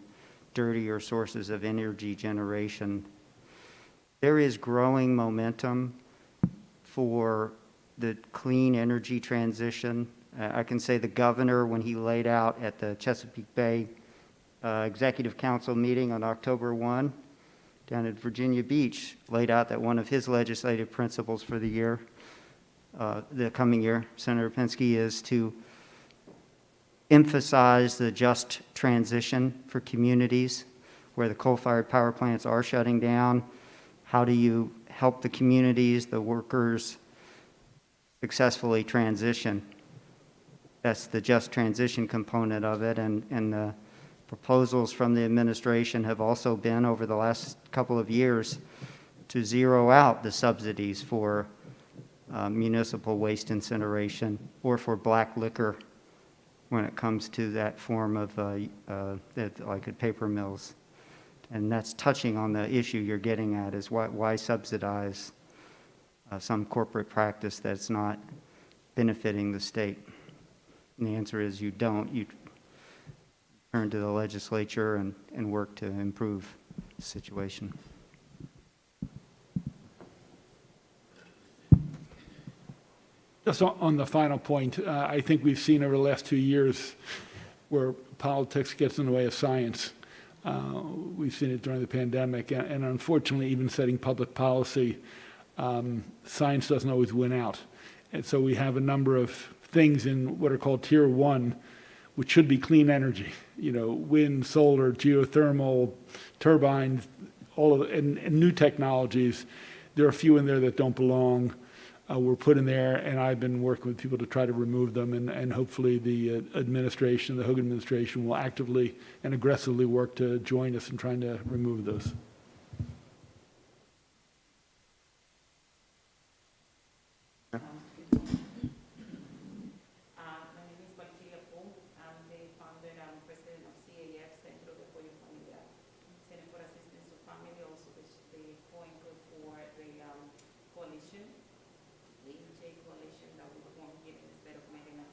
dirtier sources of energy generation. There is growing momentum for the clean energy transition. I can say the governor, when he laid out at the Chesapeake Bay Executive Council meeting on October 1 down at Virginia Beach, laid out that one of his legislative principles for the year, the coming year, Senator Penske, is to emphasize the just transition for communities where the coal-fired power plants are shutting down. How do you help the communities, the workers, successfully transition? That's the just transition component of it, and the proposals from the administration have also been, over the last couple of years, to zero out the subsidies for municipal waste incineration or for black liquor when it comes to that form of, like at paper mills. And that's touching on the issue you're getting at, is why subsidize some corporate practice that's not benefiting the state? And the answer is you don't. You turn to the legislature and work to improve the situation. Just on the final point, I think we've seen over the last 2 years where politics gets in the way of science. We've seen it during the pandemic, and unfortunately, even setting public policy, science doesn't always win out. And so we have a number of things in what are called Tier 1, which should be clean energy, wind, solar, geothermal, turbines, all of and new technologies. There are a few in there that don't belong. were put in there, and I've been working with people to try to remove them, and hopefully the administration, the Hogan administration, will actively and aggressively work to join us in trying to remove those. My name is Valkyria Poe. I'm the founder and president of CAF, Centro de Apoyo Familiar, Center for Assistance to Family, also the co-anchor for the coalition, the EJ coalition that we formed here in the state of Maryland.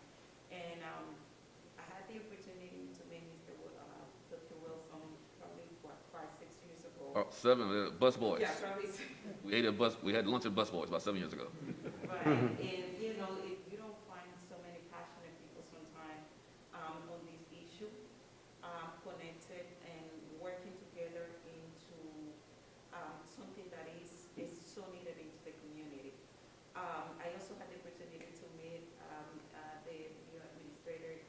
And I had the opportunity to meet Dr. Wilson probably, 5-6 years ago. 7, bus boys. Yeah, probably. We had lunch at Bus Boys about 7 years ago. Right, and you don't find so many passionate people sometimes on this issue, connected and working together into something that is so needed into the community. I also had the opportunity to meet the new administrator,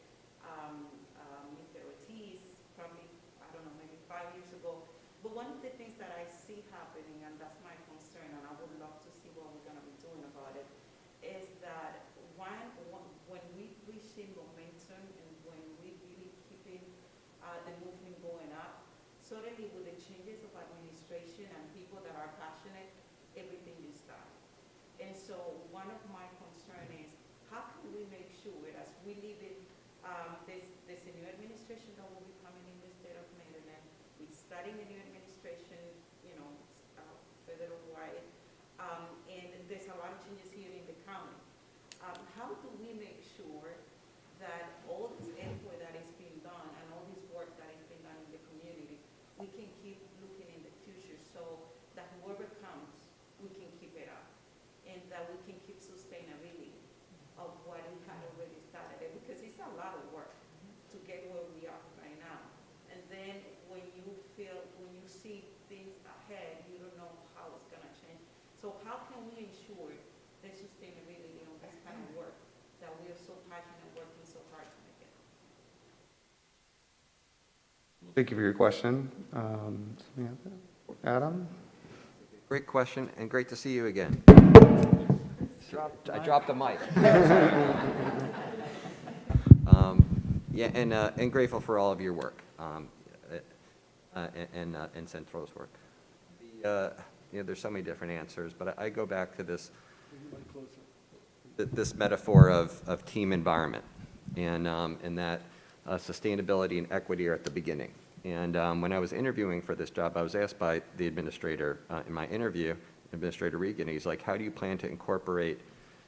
Mr. Ortiz, probably, I don't know, maybe 5 years ago. But one of the things that I see happening, and that's my concern, and I would love to see what we're going to be doing about it, is that when we reaching momentum and when we really keeping the movement going up, suddenly with the changes of administration and people that are passionate, everything is done. And so one of my concern is, how can we make sure as we live in there's a new administration that will be coming in the state of Maryland, we're starting a new administration, federal-wide, and there's a lot of changes here in the county. How do we make sure that all this effort that is being done and all this work that is being done in the community, we can keep looking in the future so that whoever comes, we can keep it up, and that we can keep sustainability of what we had already started, because it's a lot of work to get where we are right now. And then when you see things ahead, you don't know how it's gonna change. So how can we ensure the sustainability of this kind of work that we are so passionate working so hard to make it? Thank you for your question. Adam? Great question, and great to see you again. I dropped the mic. Yeah, and grateful for all of your work, and Central's work. There's so many different answers, but I go back to this metaphor of team environment, and that sustainability and equity are at the beginning. And when I was interviewing for this job, I was asked by the administrator in my interview, Administrator Regan, he's like, how do you plan to incorporate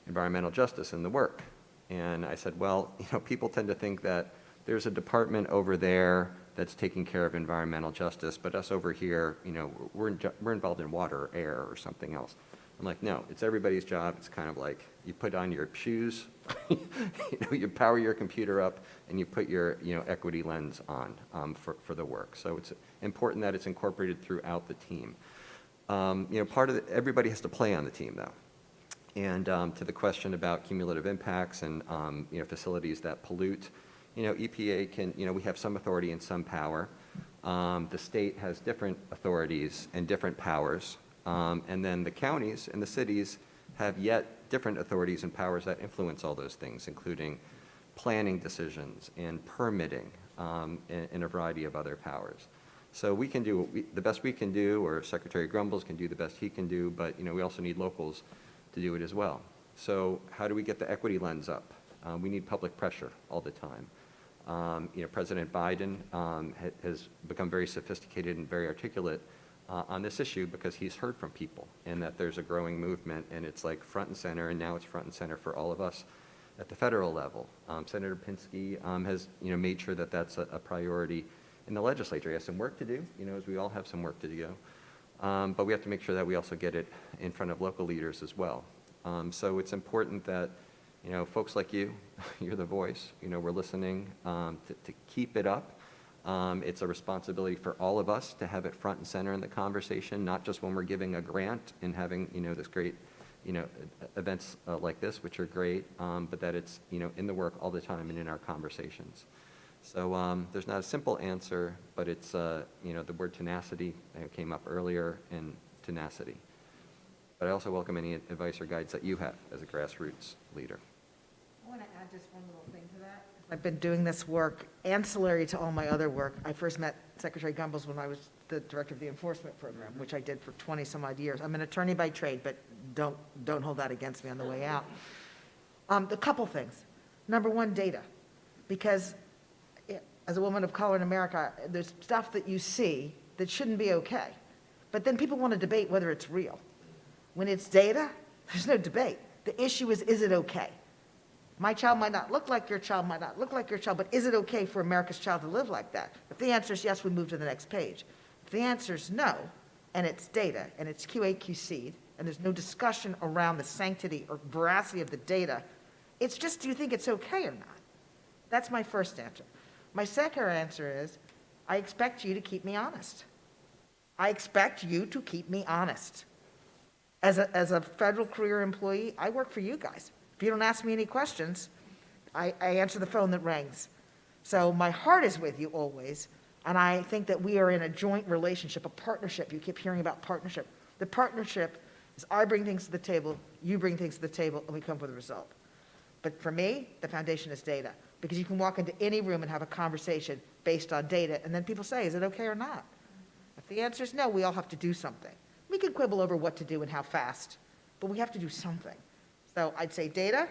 environmental justice in the work? And I said, well, people tend to think that there's a department over there that's taking care of environmental justice, but us over here, we're involved in water or air or something else. I'm like, no, it's everybody's job. It's kind of like you put on your shoes, you power your computer up, and you put your equity lens on for the work. So it's important that it's incorporated throughout the team. Everybody has to play on the team, though. And to the question about cumulative impacts and facilities that pollute, EPA can, we have some authority and some power. The state has different authorities and different powers. And then the counties and the cities have yet different authorities and powers that influence all those things, including planning decisions and permitting and a variety of other powers. So we can do the best we can do, or Secretary Grumbles can do the best he can do, but we also need locals to do it as well. So how do we get the equity lens up? We need public pressure all the time. President Biden has become very sophisticated and very articulate on this issue because he's heard from people, and that there's a growing movement, and it's like front and center, and now it's front and center for all of us at the federal level. Senator Penske has made sure that that's a priority in the legislature. He has some work to do, as we all have some work to do. But we have to make sure that we also get it in front of local leaders as well. So it's important that, folks like you, you're the voice, we're listening to keep it up. It's a responsibility for all of us to have it front and center in the conversation, not just when we're giving a grant and having, this great, events like this, which are great, but that it's, in the work all the time and in our conversations. So there's not a simple answer, but it's, the word tenacity came up earlier, and tenacity. But I also welcome any advice or guidance that you have as a grassroots leader. I want to add just one little thing to that. I've been doing this work ancillary to all my other work. I first met Secretary Gumbles when I was the director of the enforcement program, which I did for 20 some odd years. I'm an attorney by trade, but don't hold that against me on the way out. A couple things. Number one, data. Because as a woman of color in America, there's stuff that you see that shouldn't be okay. But then people want to debate whether it's real. When it's data, there's no debate. The issue is it okay? My child might not look like your child, might not look like your child, but is it okay for America's child to live like that? If the answer is yes, we move to the next page. If the answer is no, and it's data, and it's QA/QC'd, and there's no discussion around the sanctity or veracity of the data, it's just, do you think it's okay or not? That's my first answer. My second answer is, I expect you to keep me honest. I expect you to keep me honest. As a federal career employee, I work for you guys. If you don't ask me any questions, I answer the phone that rings. So my heart is with you always, and I think that we are in a joint relationship, a partnership. You keep hearing about partnership. The partnership is I bring things to the table, you bring things to the table, and we come up with a result. But for me, the foundation is data, because you can walk into any room and have a conversation based on data, and then people say, is it okay or not? If the answer is no, we all have to do something. We can quibble over what to do and how fast, but we have to do something. So I'd say data,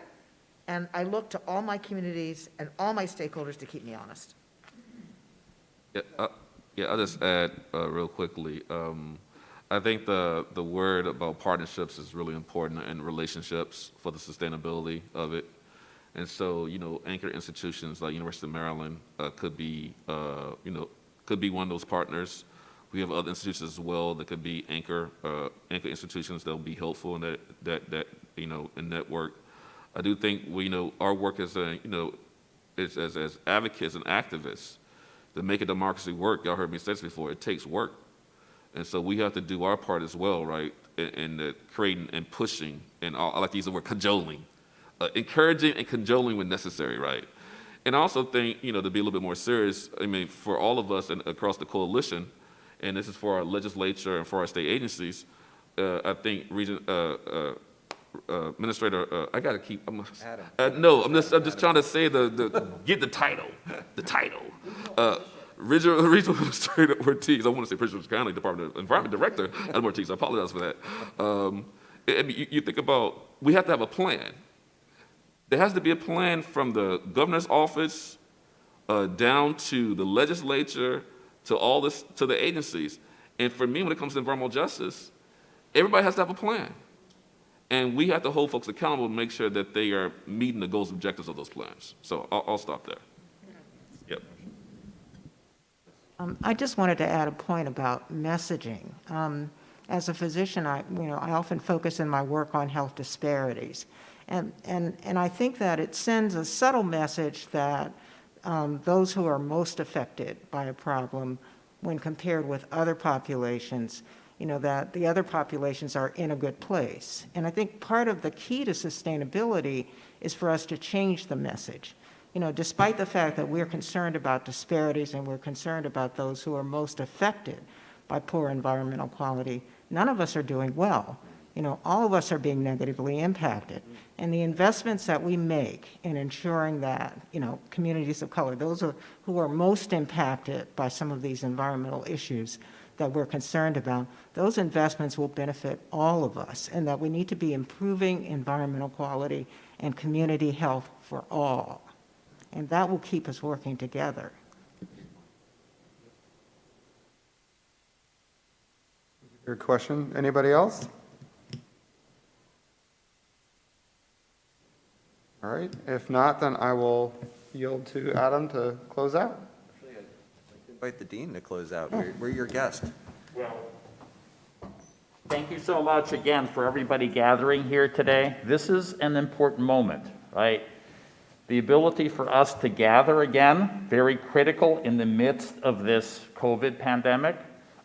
and I look to all my communities and all my stakeholders to keep me honest. Yeah, I'll just add real quickly. I think the word about partnerships is really important in relationships for the sustainability of it. And so, anchor institutions like University of Maryland could be one of those partners. We have other institutions as well that could be anchor institutions that will be helpful in that in that work. I do think our work as as advocates and activists to make a democracy work. Y'all heard me say this before. It takes work, and so we have to do our part as well, right? In creating and pushing, and I like to use the word cajoling, encouraging and cajoling when necessary, right? And I also think to be a little bit more serious. I mean, for all of us and across the coalition. And this is for our legislature and for our state agencies. I think Administrator, I got to keep. No, I'm just trying to say get the title. The title. Regional Administrator Ortiz. I want to say Prince County Department of Environment Director Adam Ortiz. I apologize for that. You think about, we have to have a plan. There has to be a plan from the governor's office down to the legislature, to the agencies. And for me, when it comes to environmental justice, everybody has to have a plan. And we have to hold folks accountable and make sure that they are meeting the goals and objectives of those plans. So I'll stop there. Yep. I just wanted to add a point about messaging. As a physician, I often focus in my work on health disparities. And I think that it sends a subtle message that those who are most affected by a problem when compared with other populations, that the other populations are in a good place. And I think part of the key to sustainability is for us to change the message. Despite the fact that we're concerned about disparities and we're concerned about those who are most affected by poor environmental quality, none of us are doing well. All of us are being negatively impacted. And the investments that we make in ensuring that, communities of color, those who are most impacted by some of these environmental issues that we're concerned about, those investments will benefit all of us, and that we need to be improving environmental quality and community health for all. And that will keep us working together. Your question, anybody else? All right, if not, then I will yield to Adam to close out. Actually, I'd like to invite the dean to close out. We're your guest. Well, thank you so much again for everybody gathering here today. This is an important moment, right? The ability for us to gather again, very critical in the midst of this COVID pandemic.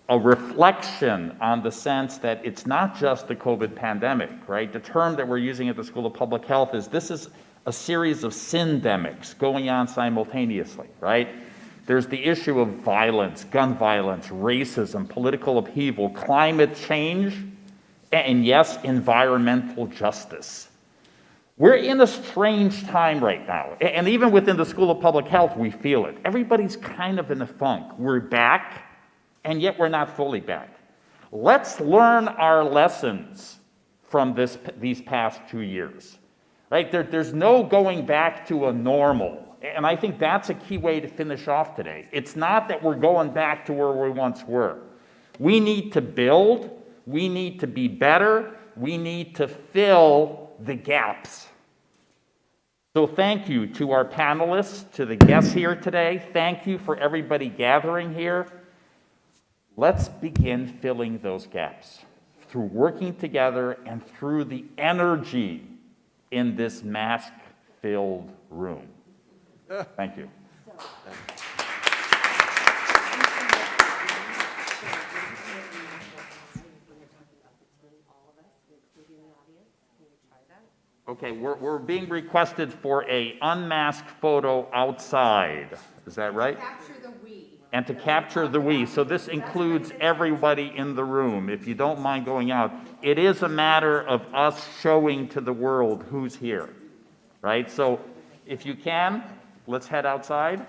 A reflection on the sense that it's not just the COVID pandemic, right? The term that we're using at the School of Public Health is this is a series of syndemics going on simultaneously, right? There's the issue of violence, gun violence, racism, political upheaval, climate change, and yes, environmental justice. We're in a strange time right now, and even within the School of Public Health, we feel it. Everybody's kind of in a funk. We're back, and yet we're not fully back. Let's learn our lessons from these past 2 years, right? There's no going back to a normal, and I think that's a key way to finish off today. It's not that we're going back to where we once were. We need to build, we need to be better, we need to fill the gaps. So thank you to our panelists, to the guests here today. Thank you for everybody gathering here. Let's begin filling those gaps through working together and through the energy in this mask-filled room. Thank you. Okay, we're being requested for a unmasked photo outside. Is that right? Capture the we. And to capture the we. So this includes everybody in the room. If you don't mind going out, it is a matter of us showing to the world who's here, right? So if you can, let's head outside.